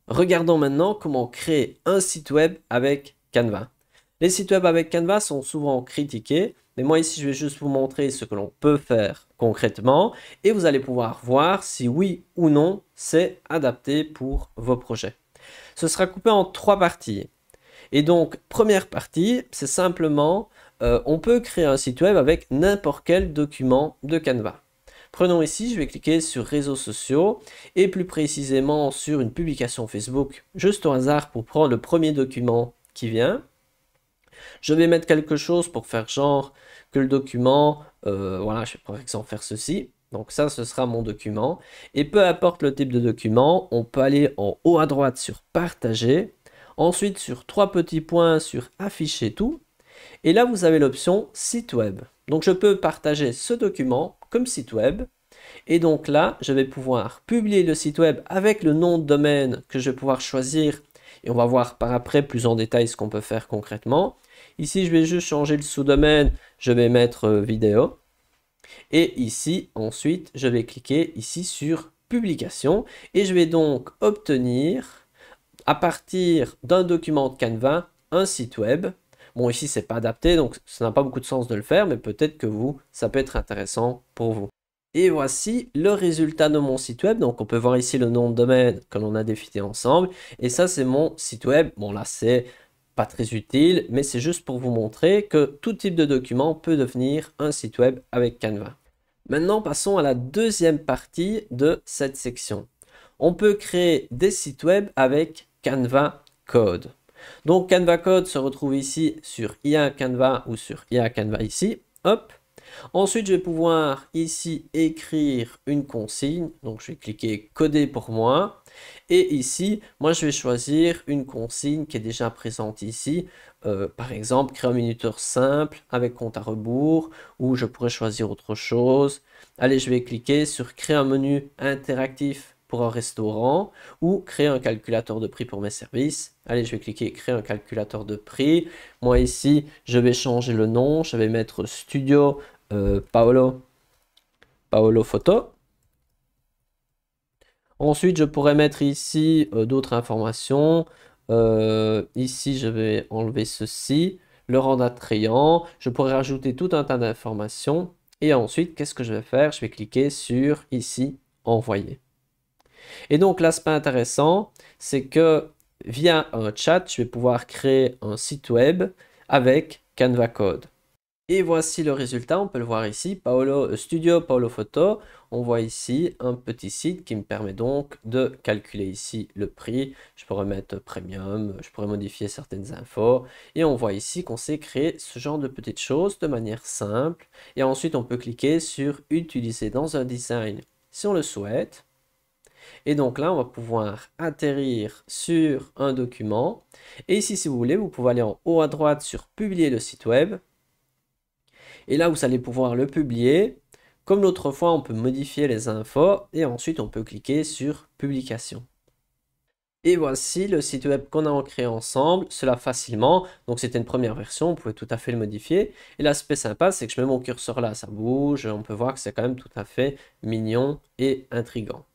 Regardons maintenant comment créer un site web avec Canva. Les sites web avec Canva sont souvent critiqués, mais moi ici je vais juste vous montrer ce que l'on peut faire concrètement et vous allez pouvoir voir si oui ou non c'est adapté pour vos projets. Ce sera coupé en 3 parties. Et donc première partie, c'est simplement on peut créer un site web avec n'importe quel document de Canva. Prenons ici, je vais cliquer sur réseaux sociaux et plus précisément sur une publication Facebook, juste au hasard pour prendre le premier document qui vient. Je vais mettre quelque chose pour faire genre que le document, voilà, je vais par exemple faire ceci. Donc ça, ce sera mon document. Et peu importe le type de document, on peut aller en haut à droite sur partager. Ensuite, sur 3 petits points sur afficher tout. Et là, vous avez l'option site web. Donc je peux partager ce document comme site web. Et donc là, je vais pouvoir publier le site web avec le nom de domaine que je vais pouvoir choisir. Et on va voir par après plus en détail ce qu'on peut faire concrètement. Ici, je vais juste changer le sous-domaine. Je vais mettre vidéo. Et ici, ensuite, je vais cliquer ici sur publication. Et je vais donc obtenir, à partir d'un document de Canva, un site web. Bon, ici, c'est pas adapté, donc ça n'a pas beaucoup de sens de le faire, mais peut-être que vous, ça peut être intéressant pour vous. Et voici le résultat de mon site web. Donc, on peut voir ici le nom de domaine que l'on a défini ensemble. Et ça, c'est mon site web. Bon, là, c'est pas très utile, mais c'est juste pour vous montrer que tout type de document peut devenir un site web avec Canva. Maintenant, passons à la deuxième partie de cette section. On peut créer des sites web avec Canva Code. Donc, Canva Code se retrouve ici sur IA Canva ou sur IA Canva ici. Hop. Ensuite, je vais pouvoir ici écrire une consigne. Donc, je vais cliquer coder pour moi. Et ici, moi, je vais choisir une consigne qui est déjà présente ici. Par exemple, créer un minuteur simple avec compte à rebours, ou je pourrais choisir autre chose. Allez, je vais cliquer sur créer un menu interactif pour un restaurant ou créer un calculateur de prix pour mes services. Allez, je vais cliquer créer un calculateur de prix. Moi ici, je vais changer le nom. Je vais mettre Studio Paolo Photo. Ensuite, je pourrais mettre ici d'autres informations. Ici, je vais enlever ceci, le rendre attrayant. Je pourrais rajouter tout un tas d'informations. Et ensuite, qu'est-ce que je vais faire? Je vais cliquer sur ici, envoyer. Et donc, l'aspect intéressant, c'est que via un chat, je vais pouvoir créer un site web avec Canva Code. Et voici le résultat, on peut le voir ici, Studio Paolo Photo. On voit ici un petit site qui me permet donc de calculer ici le prix. Je pourrais mettre premium, je pourrais modifier certaines infos. Et on voit ici qu'on sait créer ce genre de petites choses de manière simple. Et ensuite, on peut cliquer sur utiliser dans un design si on le souhaite. Et donc là, on va pouvoir atterrir sur un document. Et ici, si vous voulez, vous pouvez aller en haut à droite sur publier le site web. Et là, vous allez pouvoir le publier. Comme l'autre fois, on peut modifier les infos et ensuite on peut cliquer sur publication. Et voici le site web qu'on a créé ensemble, cela facilement. Donc c'était une première version, on pouvait tout à fait le modifier. Et l'aspect sympa, c'est que je mets mon curseur là, ça bouge, on peut voir que c'est quand même tout à fait mignon et intriguant.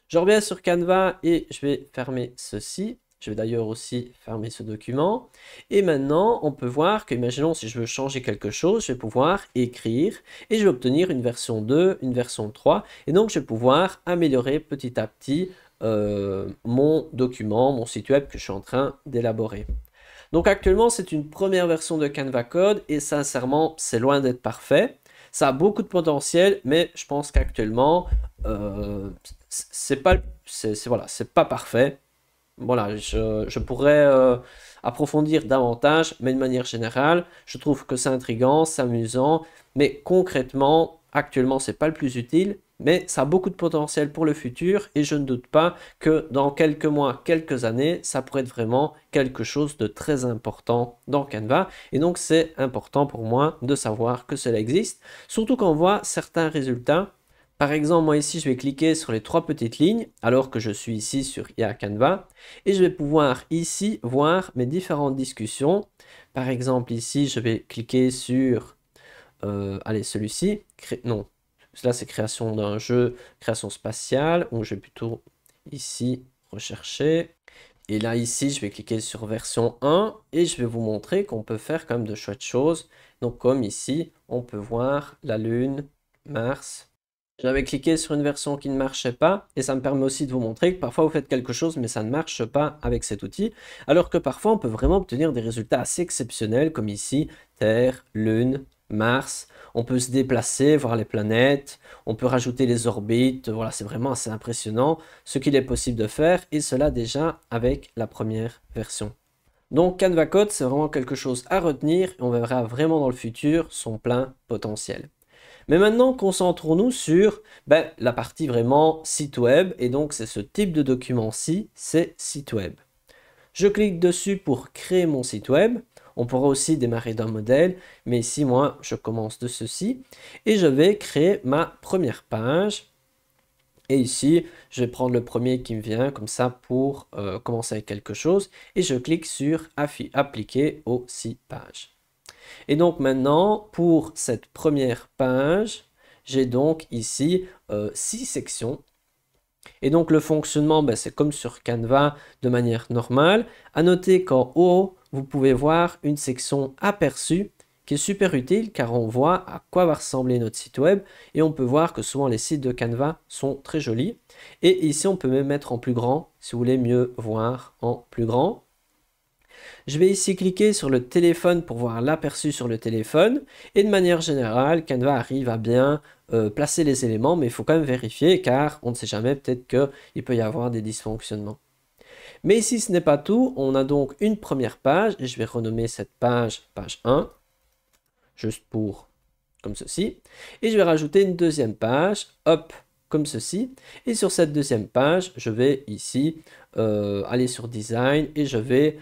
Je reviens sur Canva et je vais fermer ceci. Je vais d'ailleurs aussi fermer ce document. Et maintenant, on peut voir que, imaginons, si je veux changer quelque chose, je vais pouvoir écrire et je vais obtenir une version 2, une version 3. Et donc, je vais pouvoir améliorer petit à petit mon document, mon site web que je suis en train d'élaborer. Donc, actuellement, c'est une première version de Canva Code et sincèrement, c'est loin d'être parfait. Ça a beaucoup de potentiel, mais je pense qu'actuellement, voilà, c'est pas parfait. Voilà, je pourrais approfondir davantage, mais de manière générale, je trouve que c'est intriguant, c'est amusant, mais concrètement, actuellement, c'est pas le plus utile, mais ça a beaucoup de potentiel pour le futur et je ne doute pas que dans quelques mois, quelques années, ça pourrait être vraiment quelque chose de très important dans Canva. Et donc, c'est important pour moi de savoir que cela existe, surtout quand on voit certains résultats. Par exemple, moi ici, je vais cliquer sur les 3 petites lignes alors que je suis ici sur IA Canva et je vais pouvoir ici voir mes différentes discussions. Par exemple, ici, je vais cliquer sur, allez, celui-ci, non, cela c'est création d'un jeu, création spatiale, ou je vais plutôt ici rechercher. Et là, ici, je vais cliquer sur version 1 et je vais vous montrer qu'on peut faire quand même de chouettes choses. Donc, comme ici, on peut voir la Lune, Mars. J'avais cliqué sur une version qui ne marchait pas et ça me permet aussi de vous montrer que parfois vous faites quelque chose mais ça ne marche pas avec cet outil. Alors que parfois, on peut vraiment obtenir des résultats assez exceptionnels comme ici, Terre, Lune, Mars. On peut se déplacer, voir les planètes, on peut rajouter les orbites. Voilà, c'est vraiment assez impressionnant ce qu'il est possible de faire et cela déjà avec la première version. Donc Canva Code, c'est vraiment quelque chose à retenir et on verra vraiment dans le futur son plein potentiel. Mais maintenant, concentrons-nous sur la partie vraiment site web et donc c'est ce type de document-ci, c'est site web. Je clique dessus pour créer mon site web. On pourra aussi démarrer d'un modèle, mais ici, moi, je commence de ceci et je vais créer ma première page. Et ici, je vais prendre le premier qui me vient comme ça pour commencer avec quelque chose et je clique sur appliquer aux 6 pages. Et donc maintenant, pour cette première page, j'ai donc ici 6 sections. Et donc le fonctionnement, c'est comme sur Canva de manière normale. À noter qu'en haut, vous pouvez voir une section aperçu qui est super utile car on voit à quoi va ressembler notre site web et on peut voir que souvent les sites de Canva sont très jolis. Et ici, on peut même mettre en plus grand si vous voulez mieux voir en plus grand. Je vais ici cliquer sur le téléphone pour voir l'aperçu sur le téléphone. Et de manière générale, Canva arrive à bien placer les éléments, mais il faut quand même vérifier car on ne sait jamais, peut-être qu'il peut y avoir des dysfonctionnements. Mais ici, ce n'est pas tout. On a donc une première page et je vais renommer cette page, page 1, juste pour comme ceci. Et je vais rajouter une deuxième page, hop, comme ceci. Et sur cette deuxième page, je vais ici aller sur Design et je vais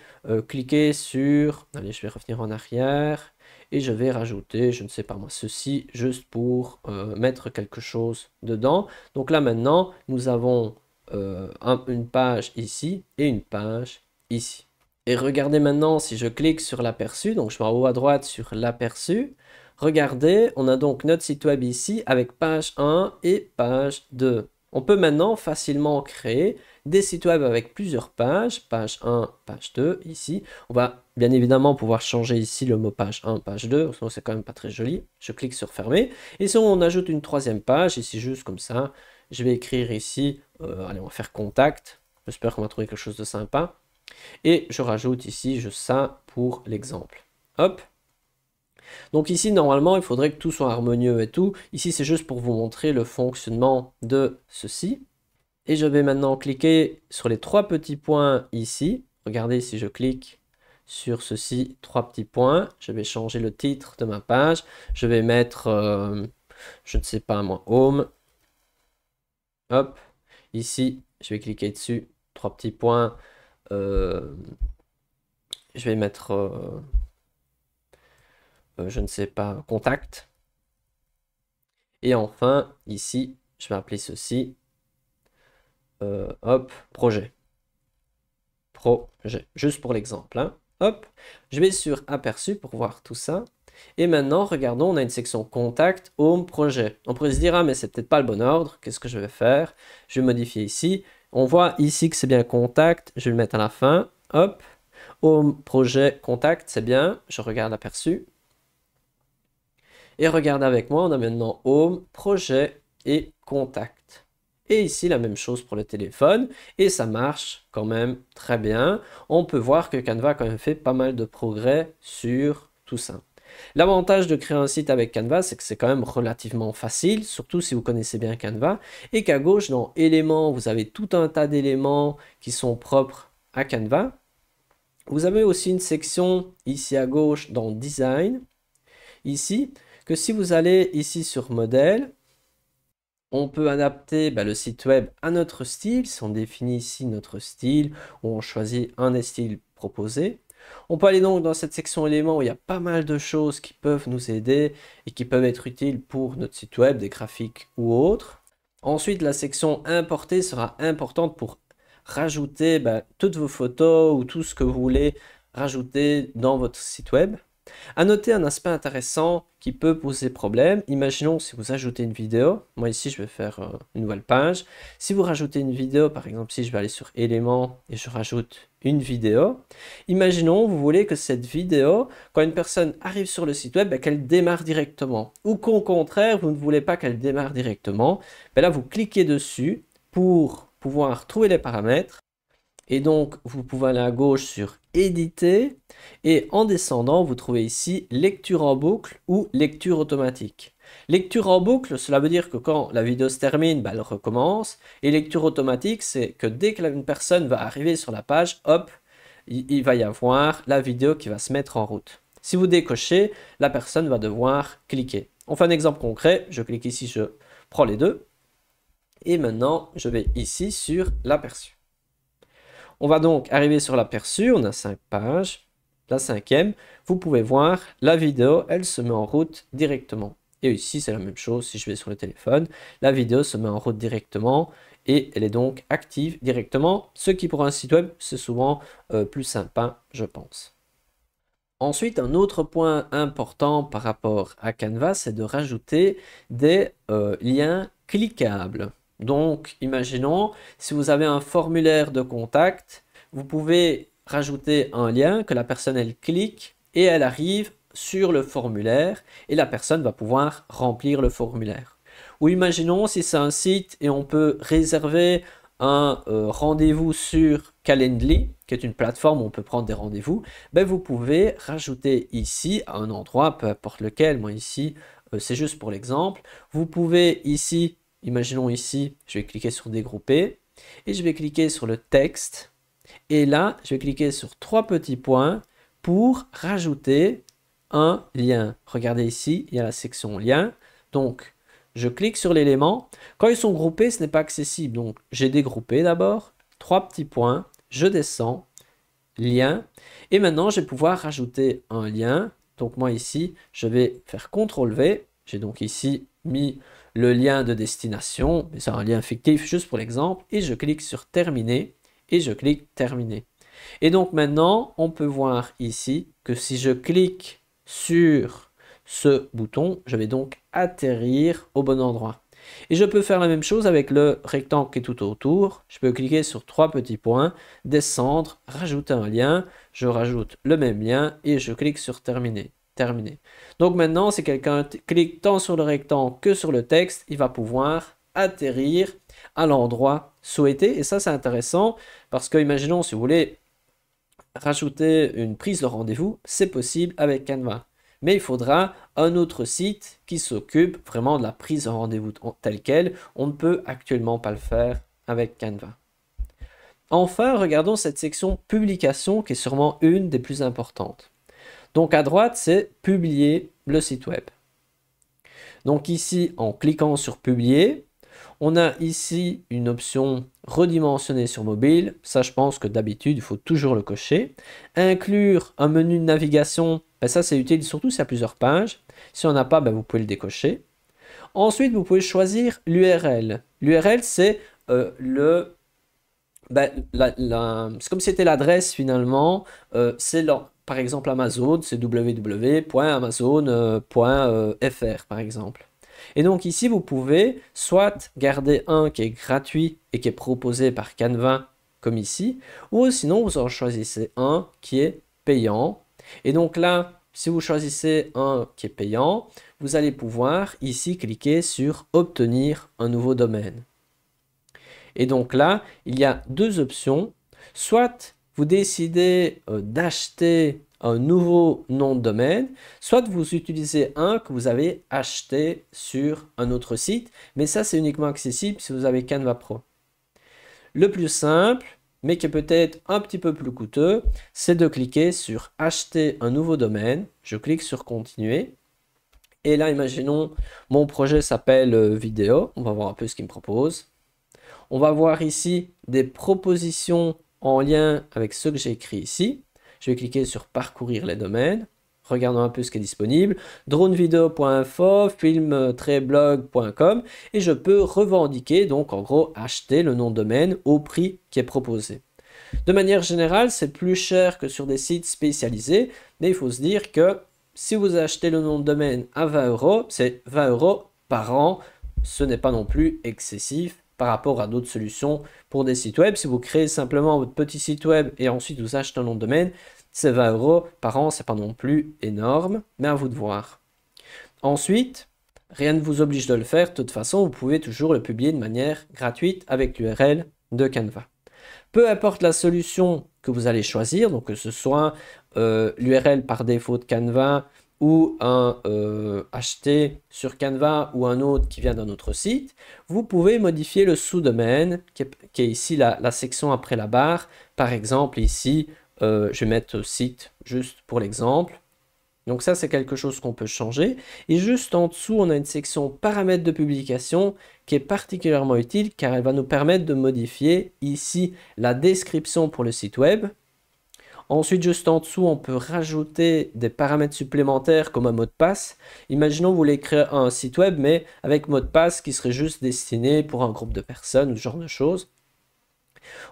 cliquer sur... Allez, je vais revenir en arrière et je vais rajouter, je ne sais pas moi, ceci, juste pour mettre quelque chose dedans. Donc là, maintenant, nous avons une page ici et une page ici. Et regardez maintenant, si je clique sur l'aperçu, donc je vais en haut à droite sur l'aperçu, regardez, on a donc notre site web ici avec page 1 et page 2. On peut maintenant facilement créer des sites web avec plusieurs pages, page 1, page 2, ici. On va bien évidemment pouvoir changer ici le mot page 1, page 2, sinon c'est quand même pas très joli. Je clique sur fermer. Et si on ajoute une troisième page, ici juste comme ça, je vais écrire ici, allez on va faire contact, j'espère qu'on va trouver quelque chose de sympa. Et je rajoute ici juste ça pour l'exemple. Hop. Donc ici, normalement, il faudrait que tout soit harmonieux et tout. Ici, c'est juste pour vous montrer le fonctionnement de ceci. Et je vais maintenant cliquer sur les 3 petits points ici. Regardez, si je clique sur ceci, 3 petits points, je vais changer le titre de ma page. Je vais mettre, je ne sais pas moi, Home. Hop. Ici, je vais cliquer dessus, 3 petits points. Je vais mettre, je ne sais pas, contact. Et enfin, ici, je vais appeler ceci, hop, projet. Projet, juste pour l'exemple. Hein. Hop, je vais sur aperçu pour voir tout ça. Et maintenant, regardons, on a une section contact, home, projet. On pourrait se dire, ah, mais c'est peut-être pas le bon ordre. Qu'est-ce que je vais faire? Je vais modifier ici. On voit ici que c'est bien contact. Je vais le mettre à la fin. Hop, home, projet, contact, c'est bien. Je regarde aperçu. Et regardez avec moi, on a maintenant home, projet et contact. Et ici, la même chose pour le téléphone. Et ça marche quand même très bien. On peut voir que Canva a quand même fait pas mal de progrès sur tout ça. L'avantage de créer un site avec Canva, c'est que c'est quand même relativement facile, surtout si vous connaissez bien Canva, et qu'à gauche, dans éléments, vous avez tout un tas d'éléments qui sont propres à Canva. Vous avez aussi une section ici à gauche dans Design, ici, que si vous allez ici sur Modèle, on peut adapter le site web à notre style, si on définit ici notre style, ou on choisit un des styles proposés. On peut aller donc dans cette section éléments où il y a pas mal de choses qui peuvent nous aider et qui peuvent être utiles pour notre site web, des graphiques ou autres. Ensuite, la section importer sera importante pour rajouter toutes vos photos ou tout ce que vous voulez rajouter dans votre site web. À noter un aspect intéressant qui peut poser problème. Imaginons si vous ajoutez une vidéo. Moi ici, je vais faire une nouvelle page. Si vous rajoutez une vidéo, par exemple, si je vais aller sur éléments et je rajoute une vidéo. Imaginons, vous voulez que cette vidéo, quand une personne arrive sur le site web, qu'elle démarre directement. Ou qu'au contraire, vous ne voulez pas qu'elle démarre directement. Là, vous cliquez dessus pour pouvoir trouver les paramètres. Et donc, vous pouvez aller à gauche sur éditer et en descendant, vous trouvez ici lecture en boucle ou lecture automatique. Lecture en boucle, cela veut dire que quand la vidéo se termine, elle recommence. Et lecture automatique, c'est que dès qu'une personne va arriver sur la page, hop, il va y avoir la vidéo qui va se mettre en route. Si vous décochez, la personne va devoir cliquer. On fait un exemple concret, je clique ici, je prends les deux. Et maintenant, je vais ici sur l'aperçu. On va donc arriver sur l'aperçu, on a 5 pages. La 5e, vous pouvez voir la vidéo, elle se met en route directement. Et ici, c'est la même chose, si je vais sur le téléphone, la vidéo se met en route directement et elle est donc active directement, ce qui pour un site web, c'est souvent plus sympa, je pense. Ensuite, un autre point important par rapport à Canva, c'est de rajouter des liens cliquables. Donc, imaginons, si vous avez un formulaire de contact, vous pouvez rajouter un lien que la personne, elle clique et elle arrive sur le formulaire et la personne va pouvoir remplir le formulaire. Ou imaginons si c'est un site et on peut réserver un rendez-vous sur Calendly, qui est une plateforme où on peut prendre des rendez-vous, vous pouvez rajouter ici à un endroit, peu importe lequel, moi ici, c'est juste pour l'exemple, vous pouvez ici, imaginons ici, je vais cliquer sur dégrouper et je vais cliquer sur le texte et là, je vais cliquer sur 3 petits points pour rajouter un lien. Regardez ici, il y a la section lien, donc je clique sur l'élément. Quand ils sont groupés, ce n'est pas accessible. Donc, j'ai dégroupé d'abord, 3 petits points, je descends, lien. Et maintenant, je vais pouvoir rajouter un lien. Donc, moi ici, je vais faire CTRL-V. J'ai donc ici mis le lien de destination, mais c'est un lien fictif juste pour l'exemple. Et je clique sur terminer et je clique terminer. Et donc maintenant, on peut voir ici que si je clique sur ce bouton, je vais donc atterrir au bon endroit. Et je peux faire la même chose avec le rectangle qui est tout autour. Je peux cliquer sur 3 petits points, descendre, rajouter un lien. Je rajoute le même lien et je clique sur terminer. Donc maintenant, si quelqu'un clique tant sur le rectangle que sur le texte, il va pouvoir atterrir à l'endroit souhaité. Et ça, c'est intéressant parce que, imaginons, si vous voulez rajouter une prise de rendez-vous, c'est possible avec Canva. Mais il faudra un autre site qui s'occupe vraiment de la prise de rendez-vous telle quelle. On ne peut actuellement pas le faire avec Canva. Enfin, regardons cette section publication qui est sûrement une des plus importantes. Donc à droite, c'est publier le site web. Donc ici, en cliquant sur publier, on a ici une option redimensionner sur mobile. Ça, je pense que d'habitude, il faut toujours le cocher. Inclure un menu de navigation, ça c'est utile surtout s'il y a plusieurs pages. Si on n'a pas, vous pouvez le décocher. Ensuite, vous pouvez choisir l'URL. L'URL, c'est c'est comme si c'était l'adresse finalement. C'est par exemple Amazon, c'est www.amazon.fr par exemple. Et donc ici, vous pouvez soit garder un qui est gratuit et qui est proposé par Canva, comme ici, ou sinon vous en choisissez un qui est payant. Et donc là, si vous choisissez un qui est payant, vous allez pouvoir ici cliquer sur obtenir un nouveau domaine. Et donc là, il y a 2 options. Soit vous décidez d'acheter un nouveau nom de domaine, soit vous utilisez un que vous avez acheté sur un autre site, mais ça c'est uniquement accessible si vous avez Canva Pro. Le plus simple, mais qui est peut-être un petit peu plus coûteux, c'est de cliquer sur acheter un nouveau domaine. Je clique sur continuer. Et là, imaginons, mon projet s'appelle vidéo. On va voir un peu ce qu'il me propose. On va voir ici des propositions en lien avec ce que j'ai écrit ici. Je vais cliquer sur parcourir les domaines. Regardons un peu ce qui est disponible. Dronevideo.info, film-blog.com et je peux revendiquer, donc en gros acheter le nom de domaine au prix qui est proposé. De manière générale, c'est plus cher que sur des sites spécialisés, mais il faut se dire que si vous achetez le nom de domaine à 20 €, c'est 20 € par an. Ce n'est pas non plus excessif par rapport à d'autres solutions pour des sites web. Si vous créez simplement votre petit site web et ensuite vous achetez un nom de domaine, c'est 20 € par an, c'est pas non plus énorme, mais à vous de voir. Ensuite, rien ne vous oblige de le faire. De toute façon, vous pouvez toujours le publier de manière gratuite avec l'URL de Canva. Peu importe la solution que vous allez choisir, donc que ce soit l'URL par défaut de Canva ou un acheté sur Canva ou un autre qui vient d'un autre site, vous pouvez modifier le sous-domaine qui est ici la section après la barre. Par exemple, ici, je vais mettre site juste pour l'exemple. Donc ça, c'est quelque chose qu'on peut changer. Et juste en dessous, on a une section paramètres de publication qui est particulièrement utile car elle va nous permettre de modifier ici la description pour le site web. Ensuite, juste en dessous, on peut rajouter des paramètres supplémentaires comme un mot de passe. Imaginons que vous voulez créer un site web, mais avec mot de passe qui serait juste destiné pour un groupe de personnes ou ce genre de choses.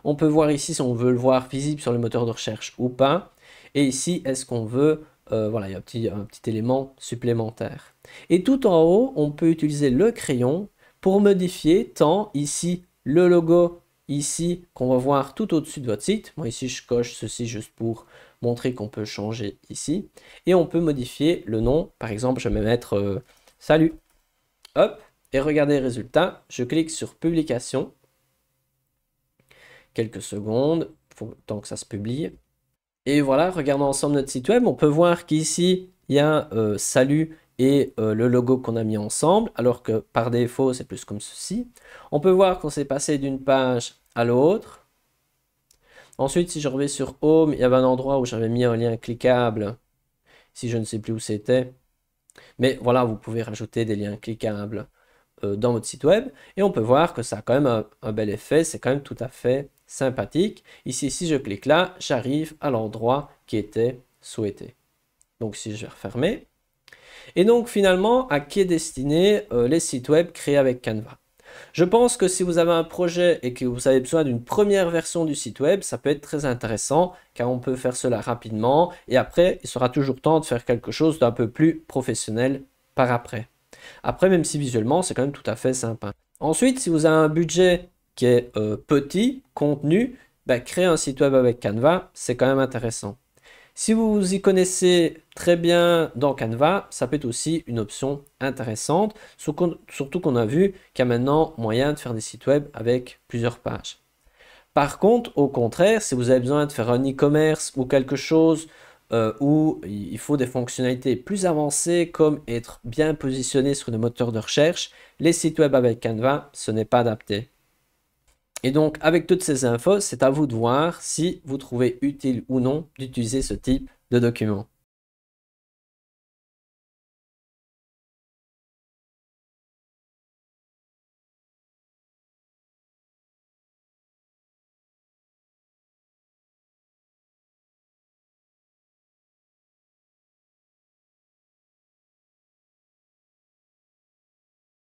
On peut voir ici si on veut le voir visible sur le moteur de recherche ou pas. Et ici, est-ce qu'on veut... voilà, il y a un petit élément supplémentaire. Et tout en haut, on peut utiliser le crayon pour modifier tant ici le logo ici qu'on va voir tout au-dessus de votre site. Moi ici je coche ceci juste pour montrer qu'on peut changer ici. Et on peut modifier le nom. Par exemple, je vais mettre salut. Hop, et regardez les résultats. Je clique sur publication. Quelques secondes, faut tant que ça se publie. Et voilà, regardons ensemble notre site web. On peut voir qu'ici, il y a salut et le logo qu'on a mis ensemble, alors que par défaut, c'est plus comme ceci. On peut voir qu'on s'est passé d'une page à l'autre. Ensuite, si je reviens sur Home, il y avait un endroit où j'avais mis un lien cliquable. Si je ne sais plus où c'était. Mais voilà, vous pouvez rajouter des liens cliquables dans votre site web. Et on peut voir que ça a quand même un bel effet. C'est quand même tout à fait sympathique. Ici, si je clique là, j'arrive à l'endroit qui était souhaité. Donc, si je vais refermer. Et donc, finalement, à qui est destiné les sites web créés avec Canva? Je pense que si vous avez un projet et que vous avez besoin d'une première version du site web, ça peut être très intéressant car on peut faire cela rapidement et après, il sera toujours temps de faire quelque chose d'un peu plus professionnel par après. Après, même si visuellement, c'est quand même tout à fait sympa. Ensuite, si vous avez un budget qui est petit, contenu, ben, créer un site web avec Canva, c'est quand même intéressant. Si vous vous y connaissez très bien dans Canva, ça peut être aussi une option intéressante, surtout qu'on a vu qu'il y a maintenant moyen de faire des sites web avec plusieurs pages. Par contre, au contraire, si vous avez besoin de faire un e-commerce ou quelque chose où il faut des fonctionnalités plus avancées comme être bien positionné sur des moteurs de recherche, les sites web avec Canva, ce n'est pas adapté. Et donc, avec toutes ces infos, c'est à vous de voir si vous trouvez utile ou non d'utiliser ce type de document.